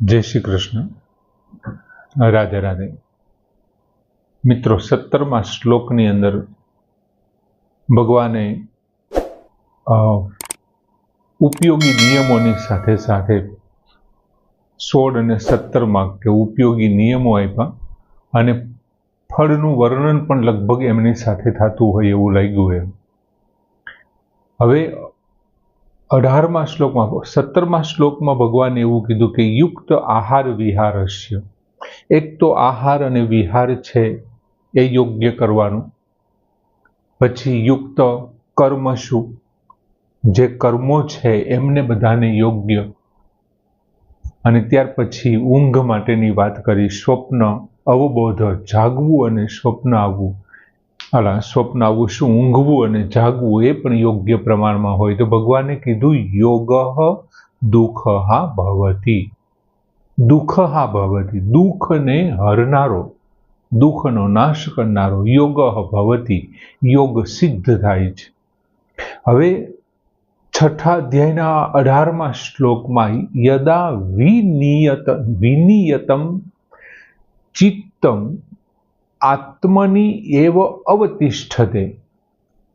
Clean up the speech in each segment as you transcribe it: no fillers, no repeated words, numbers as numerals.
जय श्री कृष्ण। राधे राधे। मित्रों, 17मा श्लोकनी अंदर भगवाने उपयोगी नियमोनी साथे साथे 16 અને 17 के उपयोगी नियमो आप्या અને ફળનું વર્ણન પણ લગભગ એમની સાથે થતું હોય એવું લાગ્યું એમ। હવે 18મા શ્લોકમાં 17મા શ્લોકમાં ભગવાને એવું કીધું કે યુક્ત આહાર વિહારસ્ય। એક તો આહાર અને વિહાર છે એ યોગ્ય કરવાનું, પછી યુક્ત કર્મશુ, જે કર્મો છે એમને બધાને યોગ્ય, અને ત્યાર પછી ઊંઘ માટેની વાત કરી, સ્વપ્ન અવબોધ, જાગવું અને સ્વપ્ન આવવું, સ્વપ્ન આવવું શું, ઊંઘવું અને જાગવું એ પણ યોગ્ય પ્રમાણમાં હોય તો ભગવાને કીધું યોગઃ દુઃખઃ ભવતિ। દુઃખઃ ભવતિ, દુઃખને હરનારો, દુઃખનો નાશ કરનારો યોગઃ ભવતિ, યોગ સિદ્ધ થાય છે। હવે 6થા અધ્યાયના 18મા શ્લોકમાં યદા વિનિયતમ ચિત્તમ આત્મનિ એવ અવતિષ્ઠતે।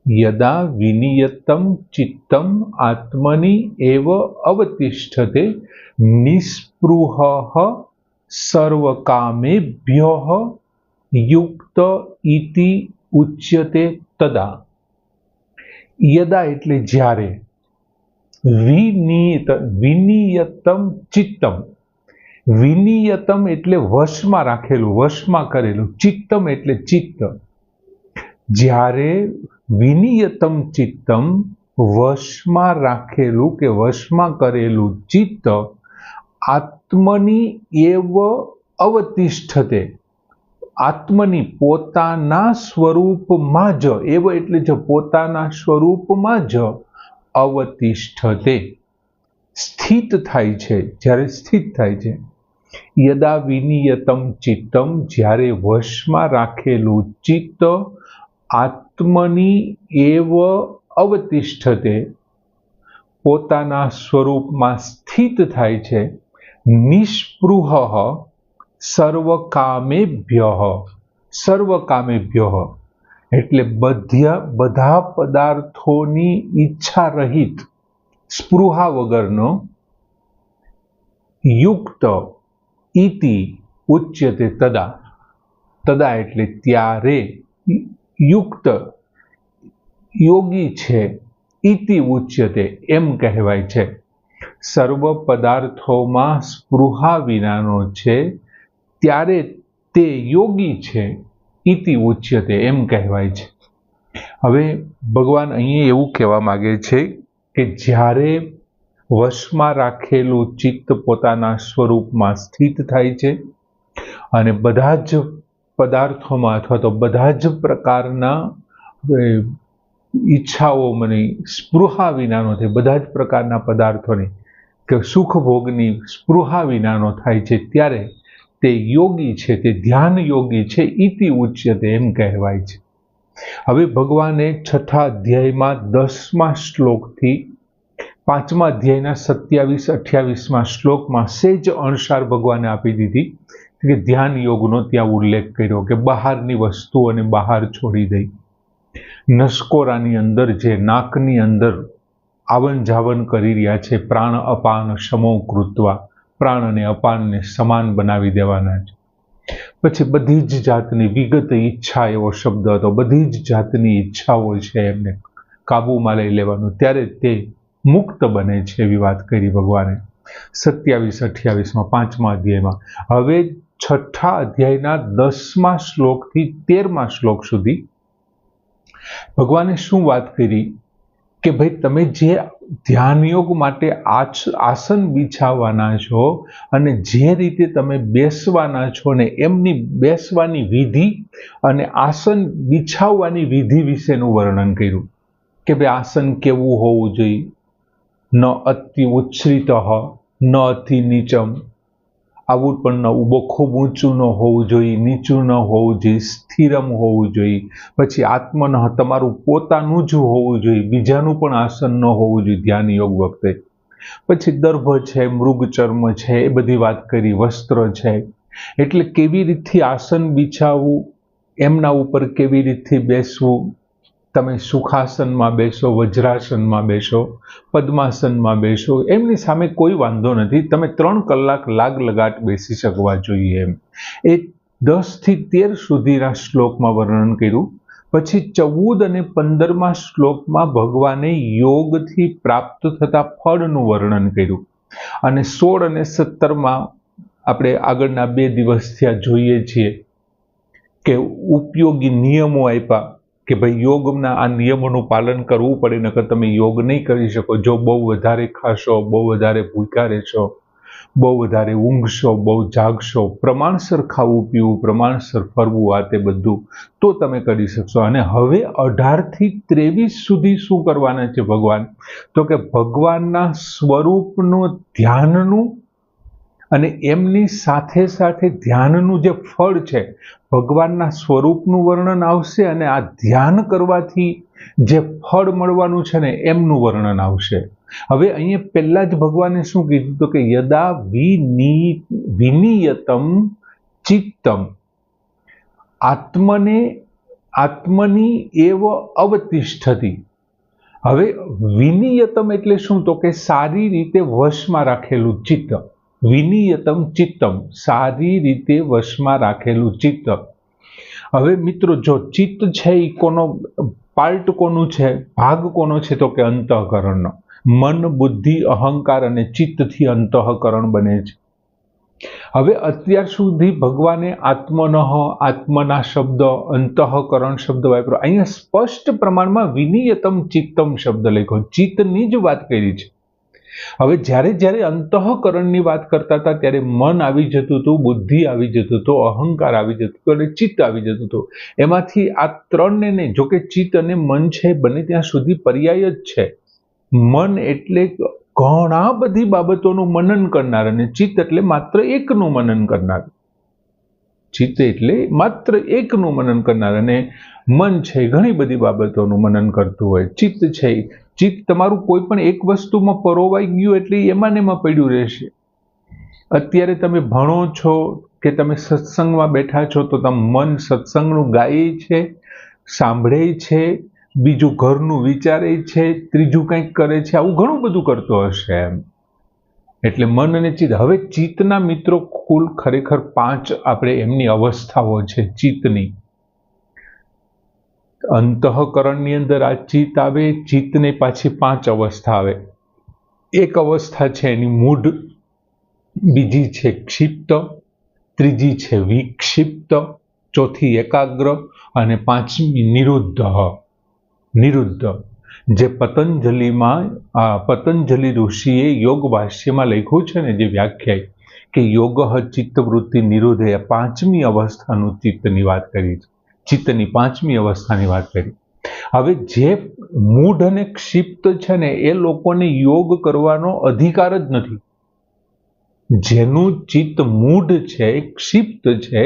યદા વિનિયતમ ચિત્તમ આત્મનિ એવ અવતિષ્ઠતે નિસ્પૃહઃ સર્વકામેભ્યઃ યુક્ત ઇતિ ઉચ્યતે તદા। યદા એટલે જ્યારે, વિનિયતમ ચિત્તમ, વિનિયતમ એટલે વશમાં રાખેલું, વશમાં કરેલું, ચિત્તમ એટલે ચિત્ત। જ્યારે વિનિયતમ ચિત્તમ, વશમાં રાખેલું કે વશમાં કરેલું ચિત્ત, આત્મની એવ અવતિષ્ઠતે, આત્મની પોતાના સ્વરૂપમાં જ, એવ એટલે જ પોતાના સ્વરૂપમાં જ, અવતિષ્ઠતે સ્થિત થાય છે, જ્યારે સ્થિત થાય છે। યદા વિનિયતમ ચિત્તમ, જ્યારે વશમાં રાખેલું ચિત્ત, આત્મની એવ અવતિષ્ઠતે પોતાના સ્વરૂપમાં સ્થિત થાય છે, નિસ્પૃહઃ સર્વકામેભ્યઃ, સર્વકામેભ્યઃ એટલે બધા પદાર્થોની ઈચ્છા રહિત, સ્પૃહા વગરનો, યુક્ત ઇતિ ઉચ્યતે તદા, તદા એટલે ત્યારે, યુક્ત યોગી છે, ઇતિ ઉચ્યતે એમ કહેવાય છે। સર્વ પદાર્થોમાં સ્પૃહા વિનાનો છે ત્યારે તે યોગી છે, ઇતિ ઉચ્યતે એમ કહેવાય છે। હવે ભગવાન અહીંયા એવું કહેવા માંગે છે કે જ્યારે વશમાં રાખેલું ચિત્ત પોતાના સ્વરૂપમાં સ્થિત થાય છે અને બધા જ પદાર્થોમાં અથવા તો બધા જ પ્રકારના ઈચ્છાઓ મને સ્પૃહા વિનાનો થાય, બધા જ પ્રકારના પદાર્થોની કે સુખ ભોગની સ્પૃહા વિનાનો થાય છે ત્યારે તે યોગી છે, તે ધ્યાન યોગી છે, ઇતિ ઉચ્યતે એમ કહેવાય છે। હવે ભગવાને 6થા અધ્યાયમાં 10મા શ્લોકથી 5મા અધ્યાયના 27-28મા શ્લોકમાં સેજ અણસાર ભગવાને આપી દીધી કે ધ્યાન યોગનો ત્યાં ઉલ્લેખ કર્યો કે બહારની વસ્તુઓને બહાર છોડી દઈ, નસકોરાની અંદર જે નાકની અંદર આવન જાવન કરી રહ્યા છે, પ્રાણ અપાન સમો કૃત્વા, પ્રાણ અને અપાનને સમાન બનાવી દેવાના છે। પછી બધી જ જાતની વિગત ઈચ્છા એવો શબ્દ હતો, બધી જ જાતની ઈચ્છાઓ છે એમને કાબૂમાં લઈ લેવાનું, ત્યારે તે મુક્ત બને છે એવી વાત કરી ભગવાને 27-28માં 5મા અધ્યાયમાં। હવે 6થા અધ્યાયના 10મા શ્લોકથી 13મા શ્લોક સુધી ભગવાને શું વાત કરી કે ભાઈ તમે જે ધ્યાન યોગ માટે આસન બિછાવવાના છો અને જે રીતે તમે બેસવાના છો ને એમની બેસવાની વિધિ અને આસન બિછાવવાની વિધિ વિશેનું વર્ણન કર્યું કે ભાઈ આસન કેવું હોવું જોઈએ, ન અતિ ઉચ્છ્રિત, ન અતિ નીચમ, આવું પણ બહુ ખૂબ ઊંચું ન હોવું જોઈએ, નીચું ન હોવું જોઈએ, સ્થિરમ હોવું જોઈએ, પછી આત્મન તમારું પોતાનું જ હોવું જોઈએ, બીજાનું પણ આસન ન હોવું જોઈએ ધ્યાન યોગ વખતે। પછી દર્ભ છે, મૃગચર્મ છે, એ બધી વાત કરી, વસ્ત્ર છે, એટલે કેવી રીતથી આસન બિછાવવું, એમના ઉપર કેવી રીતથી બેસવું, તમે સુખાસનમાં બેસો, વજ્રાસનમાં બેસો, પદ્માસનમાં બેસો, એમની સામે કોઈ વાંધો નથી, તમે 3 કલાક લગાટ બેસી શકવા જોઈએ એમ. એ 10 થી 13 સુધીના શ્લોકમાં વર્ણન કર્યું. પછી 14 અને 15મા શ્લોકમાં ભગવાને યોગથી પ્રાપ્ત થતા ફળનું વર્ણન કર્યું, અને 16 અને 17માં આપણે આગળના 2 દિવસથી આ જોઈએ છીએ કે ઉપયોગી નિયમો આપ્યા કે ભાઈ યોગના આ નિયમોનું પાલન કરવું પડે, નકર તમે યોગ નહીં કરી શકો. જો બહુ વધારે ખાશો, બહુ વધારે ભૂખ્યા રહેશો, બહુ વધારે ઊંઘશો, બહુ જાગશો, પ્રમાણસર ખાવું પીવું, પ્રમાણસર ફરવું, આ તે બધું તો તમે કરી શકશો. અને હવે 18 થી 23 સુધી શું કરવાના છે ભગવાન? તો કે ભગવાનના સ્વરૂપનું ધ્યાનનું અને એમની સાથે સાથે ધ્યાનનું જે ફળ છે, ભગવાનના સ્વરૂપનું વર્ણન આવશે, અને આ ધ્યાન કરવાથી જે ફળ મળવાનું છે ને એમનું વર્ણન આવશે. હવે અહીંયા પહેલા જ ભગવાને શું કીધું? તો કે યદા વિનિયતમ ચિત્તમ આત્મની એવ અવતિષ્ઠતિ. હવે વિનિયતમ એટલે શું? તો કે સારી રીતે વશમાં રાખેલું ચિત્ત. વિનિયતમ ચિત્તમ, સારી રીતે વશમાં રાખેલું ચિત્ત. હવે મિત્રો, જો ચિત્ત છે એ કોનો પાર્ટ, કોનું છે, ભાગ કોનો છે? તો કે અંતઃકરણનો. મન, બુદ્ધિ, અહંકાર અને ચિત્તથી અંતઃકરણ બને છે. હવે અત્યાર સુધી ભગવાને આત્મના શબ્દ, અંતઃકરણ શબ્દ વાપર્યો. અહીંયા સ્પષ્ટ પ્રમાણમાં વિનિયતમ ચિત્તમ શબ્દ લખ્યો, ચિત્તની જ વાત કરી છે. હવે જ્યારે અંતઃકરણની વાત કરતા હતા ત્યારે મન આવી જતું હતું, બુદ્ધિ આવી જતું હતું, અહંકાર આવી જતું હતું અને ચિત્ત આવી જતું હતું. એમાંથી આ 3ને નહીં, જોકે ચિત્ત અને મન છે બને ત્યાં સુધી પર્યાય જ છે. મન એટલે ઘણા બધી બાબતોનું મનન કરનાર, અને ચિત્ત એટલે માત્ર એકનું મનન કરનાર. ચિત્ત એટલે માત્ર એકનું મનન કરનાર, અને મન છે ઘણી બધી બાબતોનું મનન કરતું હોય. ચિત્ત તમારું કોઈ પણ એક વસ્તુમાં પરોવાઈ ગયું એટલે એમાં ને એમાં પડ્યું રહેશે. અત્યારે તમે ભણો છો કે તમે સત્સંગમાં બેઠા છો તો મન સત્સંગનું ગાય છે, સાંભળે છે, બીજું ઘરનું વિચારે છે, ત્રીજું કંઈક કરે છે, આવું ઘણું બધું કરતો હશે એમ. એટલે મન અને ચિત્ત. હવે ચિત્તના મિત્રો કુલ ખરેખર 5 આપણે એમની અવસ્થાઓ છે ચિત્તની. અંતઃકરણની અંદર આ ચિત્ત આવે, ચિત્તને પાછી 5 અવસ્થા આવે. એક અવસ્થા છે એની મૂઢ, બીજી છે ક્ષિપ્ત, ત્રીજી છે વિક્ષિપ્ત, ચોથી એકાગ્ર અને 5મી નિરુદ્ધ. જે પતંજલિ ઋષિએ યોગ ભાષ્યમાં લખ્યું છે ને, જે વ્યાખ્યાય કે યોગ ચિત્તવૃત્તિ નિરુદ્ધ, એ 5મી અવસ્થાનું ચિત્તની વાત કરી છે. ચિત્તની 5મી અવસ્થાની વાત કરી. હવે જે મૂઢ અને ક્ષિપ્ત છે ને એ લોકોને યોગ કરવાનો અધિકાર જ નથી. જેનું ચિત્ત મૂઢ છે, ક્ષિપ્ત છે,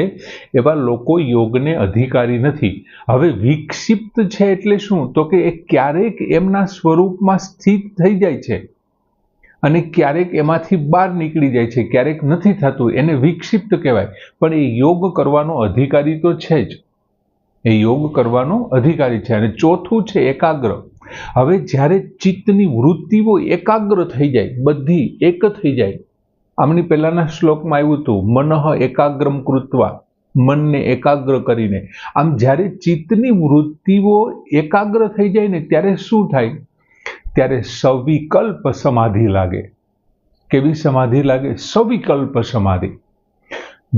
એવા લોકો યોગને અધિકારી નથી. હવે વિક્ષિપ્ત છે એટલે શું? તો કે એ ક્યારેક એમના સ્વરૂપમાં સ્થિત થઈ જાય છે અને ક્યારેક એમાંથી બહાર નીકળી જાય છે, ક્યારેક નથી થતું, એને વિક્ષિપ્ત કહેવાય. પણ એ યોગ કરવાનો અધિકારી તો છે જ, એ યોગ કરવાનો અધિકારી છે. અને ચોથું છે એકાગ્ર. હવે જ્યારે ચિત્તની વૃત્તિઓ એકાગ્ર થઈ જાય, બધી એક થઈ જાય, આમની પહેલાના શ્લોકમાં આવ્યું હતું, મનઃ એકાગ્રમ કૃત્વા, મનને એકાગ્ર કરીને. આમ જ્યારે ચિત્તની વૃત્તિઓ એકાગ્ર થઈ જાય ને ત્યારે શું થાય? ત્યારે સવિકલ્પ સમાધિ લાગે. કેવી સમાધિ લાગે? સવિકલ્પ સમાધિ.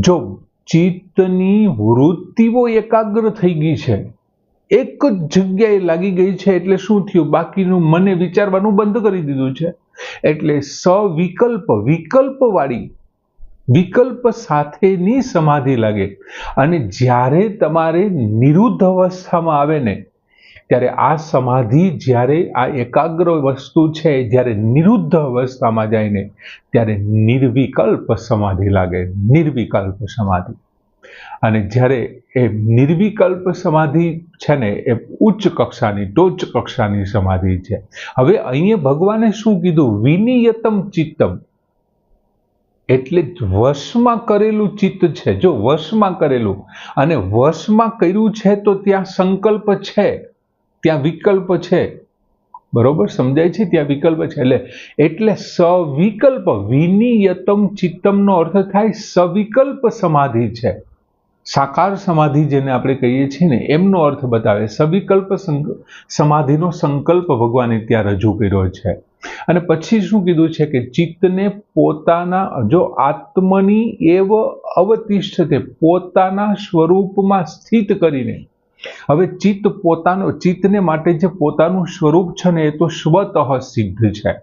જો ચિત્તની વૃત્તિઓ એકાગ્ર થઈ ગઈ છે, એક જ જગ્યાએ લાગી ગઈ છે, એટલે શું થયું? બાકીનું મને વિચારવાનું બંધ કરી દીધું છે. એટલે વિકલ્પવાળી, વિકલ્પ સાથેની સમાધિ લાગે. અને જ્યારે તમારે નિરુદ્ધ અવસ્થામાં આવે ને ત્યારે આ સમાધિ, જ્યારે આ એકાગ્ર વસ્તુ છે, જ્યારે નિરુદ્ધ અવસ્થામાં જાય ને ત્યારે નિર્વિકલ્પ સમાધિ લાગે. નિર્વિકલ્પ સમાધિ. અને જ્યારે એ નિર્વિકલ્પ સમાધિ છે ને એ ઉચ્ચ કક્ષાની ટોચ કક્ષાની સમાધિ છે. હવે અહીંયા ભગવાને શું કીધું? વિનિયતમ ચિત્તમ, એટલે વશમાં કરેલું ચિત્ત છે. જો વશમાં કરેલું, અને વશમાં કર્યું છે તો ત્યાં સંકલ્પ છે, ત્યાં વિકલ્પ છે. બરોબર સમજાય છે? ત્યાં વિકલ્પ છે. એટલે સવિકલ્પ, વિનિયતમ ચિત્તમનો અર્થ થાય સવિકલ્પ સમાધિ છે. સાકાર સમાધિ જેને આપણે કહીએ છીએ ને, એમનો અર્થ બતાવે. સવિકલ્પ સમાધિનો સંકલ્પ ભગવાને ત્યાં રજૂ કર્યો છે. અને પછી શું કીધું છે કે ચિત્તને પોતાના, જો આત્મની એવ અવતિષ્ઠતે, પોતાના સ્વરૂપમાં સ્થિત કરીને. હવે ચિત્તને માટે જે પોતાનું સ્વરૂપ છે ને, એ તો સ્વતઃ સિદ્ધ છે.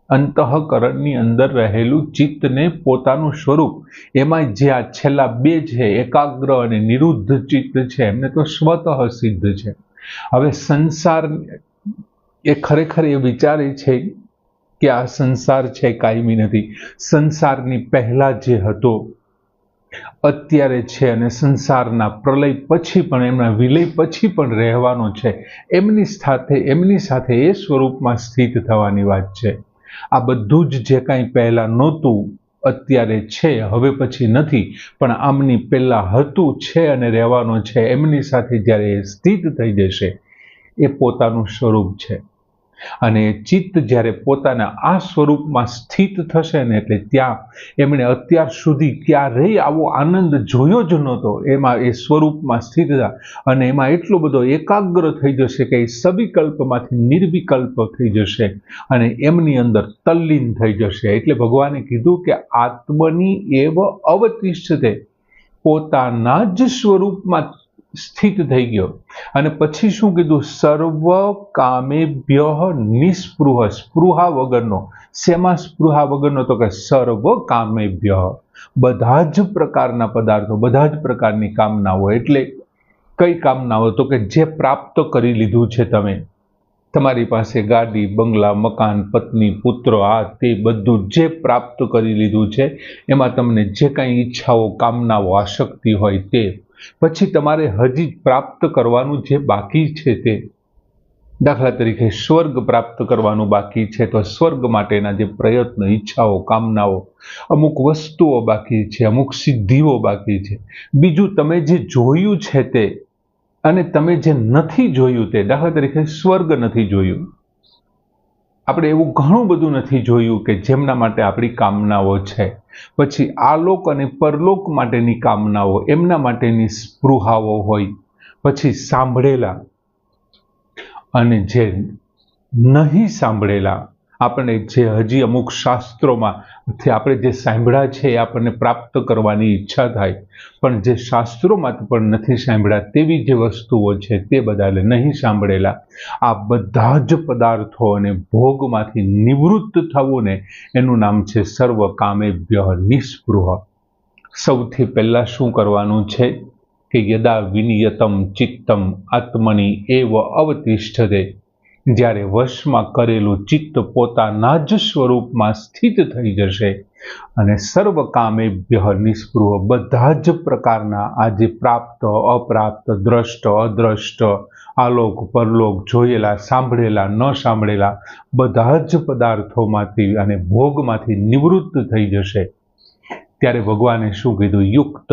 અંતઃકરણની અંદર રહેલું ચિત્તને પોતાનું સ્વરૂપ, એમાં જે આ છેલ્લા બે છે, એકાગ્ર અને નિરુદ્ધ ચિત્ત છે, એમને તો સ્વતઃ સિદ્ધ છે. હવે સંસાર એ ખરેખર એ વિચારે છે કે આ સંસાર છે કાયમી નથી. સંસારની પહેલા જે હતો અત્યારે છે, અને સંસારના પ્રલય પછી પણ, એમના વિલય પછી પણ રહેવાનો છે. એમની સાથે એ સ્વરૂપમાં સ્થિત થવાની વાત છે. આ બધું જ જે કાંઈ પહેલા નહોતું અત્યારે છે, હવે પછી નથી, પણ આમની પહેલા હતું, છે અને રહેવાનો છે. એમની સાથે જ્યારે એ સ્થિત થઈ જશે, એ પોતાનું સ્વરૂપ છે. અને ચિત્ત જ્યારે પોતાના આ સ્વરૂપમાં સ્થિત થશે ને, એટલે ત્યાં એમણે અત્યાર સુધી ક્યારેય આવો આનંદ જોયો જ નહોતો. એમાં એ સ્વરૂપમાં સ્થિત થયા, અને એમાં એટલો બધો એકાગ્ર થઈ જશે કે એ સવિકલ્પમાંથી નિર્વિકલ્પ થઈ જશે, અને એમની અંદર તલ્લીન થઈ જશે. એટલે ભગવાને કીધું કે આત્મની એવ અવતિષ્ઠતે, પોતાના જ સ્વરૂપમાં સ્થિત થઈ ગયો. અને પછી શું કીધું? સર્વ કામેભ્ય નિસ્પૃહ, સ્પૃહા વગરનો. શેમાં સ્પૃહા વગરનો? તો કે સર્વ કામેભ્ય, બધા જ પ્રકારના પદાર્થો, બધા જ પ્રકારની કામનાઓ. એટલે કઈ કામનાઓ? તો કે જે પ્રાપ્ત કરી લીધું છે તમે, તમારી પાસે ગાડી, બંગલા, મકાન, પત્ની, પુત્ર, આ તે બધું જે પ્રાપ્ત કરી લીધું છે, એમાં તમને જે કાંઈ ઈચ્છાઓ, કામનાઓ, આસક્તિ હોય તે. પછી તમારે હજી પ્રાપ્ત કરવાનું જે બાકી છે તે, દાખલા તરીકે સ્વર્ગ પ્રાપ્ત કરવાનું બાકી છે, તો સ્વર્ગ માટેના જે પ્રયત્ન, ઈચ્છાઓ, કામનાઓ, અમુક વસ્તુઓ બાકી છે, અમુક સિદ્ધિઓ બાકી છે. બીજું તમે જે જોયું છે તે, અને તમે જે નથી જોયું તે. દાખલા તરીકે સ્વર્ગ નથી જોયું, આપણે એવું ઘણું બધું નથી જોયું કે જેમના માટે આપણી કામનાઓ છે. પછી આલોક અને પરલોક માટેની કામનાઓ, એમના માટેની સ્પૃહાઓ હોય. પછી સાંભળેલા અને જે નહીં સાંભળેલા, આપણે જે હજી અમુક શાસ્ત્રોમાંથી આપણે જે સાંભળ્યા છે એ આપણને પ્રાપ્ત કરવાની ઈચ્છા થાય, પણ જે શાસ્ત્રોમાંથી પણ નથી સાંભળ્યા તેવી જે વસ્તુઓ છે તે બધા નહીં સાંભળેલા. આ બધા જ પદાર્થો અને ભોગમાંથી નિવૃત્ત થવું ને, એનું નામ છે સર્વ કામેભ્ય નિસ્પૃહ. સૌથી પહેલા શું કરવાનું છે કે યદા વિનિયતમ ચિત્તમ આત્મની એવ અવતિષ્ઠતે, જ્યારે વશમાં કરેલું ચિત્ત પોતાના જ સ્વરૂપમાં સ્થિત થઈ જશે, અને સર્વ કામેભ્ય નિસ્પૃહ, બધા જ પ્રકારના આ જે પ્રાપ્ત, અપ્રાપ્ત, દ્રષ્ટ, અદ્રષ્ટ, આલોક, પરલોક, જોયેલા, સાંભળેલા, ન સાંભળેલા, બધા જ પદાર્થોમાંથી અને ભોગમાંથી નિવૃત્ત થઈ જશે. ત્યારે ભગવાને શું કીધું? યુક્ત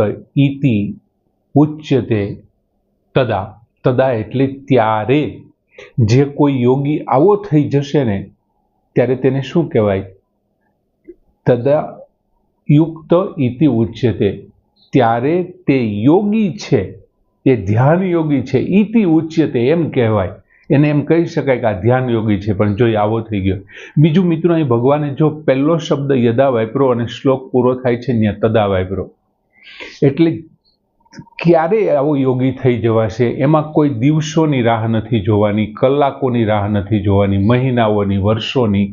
ઇતિ ઉચ્યતે તદા. તદા એટલે ત્યારે. જે કોઈ યોગી આવો થઈ જશે ને, ત્યારે તેને શું કહેવાય? તદા યુક્ત ઇતિ ઉચ્યતે. ત્યારે તે યોગી છે, એ ધ્યાન યોગી છે. ઇતિ ઉચ્યતે એમ કહેવાય. એને એમ કહી શકાય કે આ ધ્યાન યોગી છે, પણ જો આવો થઈ ગયો. બીજું મિત્રો, અહીં ભગવાને જો પહેલો શબ્દ યદા વાપરો અને શ્લોક પૂરો થાય છે ત્યાં તદા વાપરો. એટલે ક્યારે આવો યોગી થઈ જવાશે, એમાં કોઈ દિવસોની રાહ નથી જોવાની, કલાકોની રાહ નથી જોવાની, મહિનાઓની, વર્ષોની,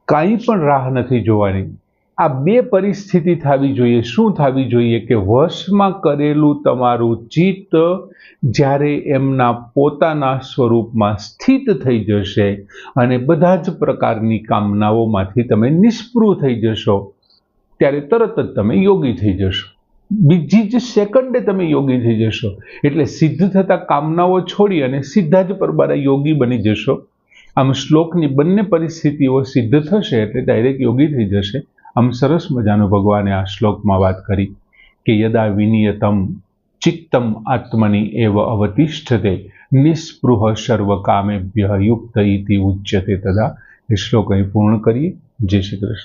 કાંઈ પણ રાહ નથી જોવાની. આ બે પરિસ્થિતિ થવી જોઈએ. શું થવી જોઈએ? કે વશમાં કરેલું તમારું ચિત્ત જ્યારે એમના પોતાના સ્વરૂપમાં સ્થિત થઈ જશે, અને બધા જ પ્રકારની કામનાઓમાંથી તમે નિષ્પૃહ થઈ જશો, ત્યારે તરત જ તમે યોગી થઈ જશો. બીજી જ સેકન્ડે તમે યોગી થઈ જશો. એટલે સિદ્ધ થતા કામનાઓ છોડી અને સીધા જ પરબારા યોગી બની જશો. આમ શ્લોકની બંને પરિસ્થિતિઓ સિદ્ધ થશે એટલે ડાયરેક્ટ યોગી થઈ જશે. આમ સરસ મજાનો ભગવાને આ શ્લોકમાં વાત કરી કે યદા વિનિયતમ ચિત્તમ આત્મની એવ અવતિષ્ઠતે નિસ્પૃહ સર્વ કામેભ્ય યુક્ત ઇતિ ઉચ્યતે તદા. એ શ્લોક અહીં પૂર્ણ કરીએ. જય શ્રી કૃષ્ણ.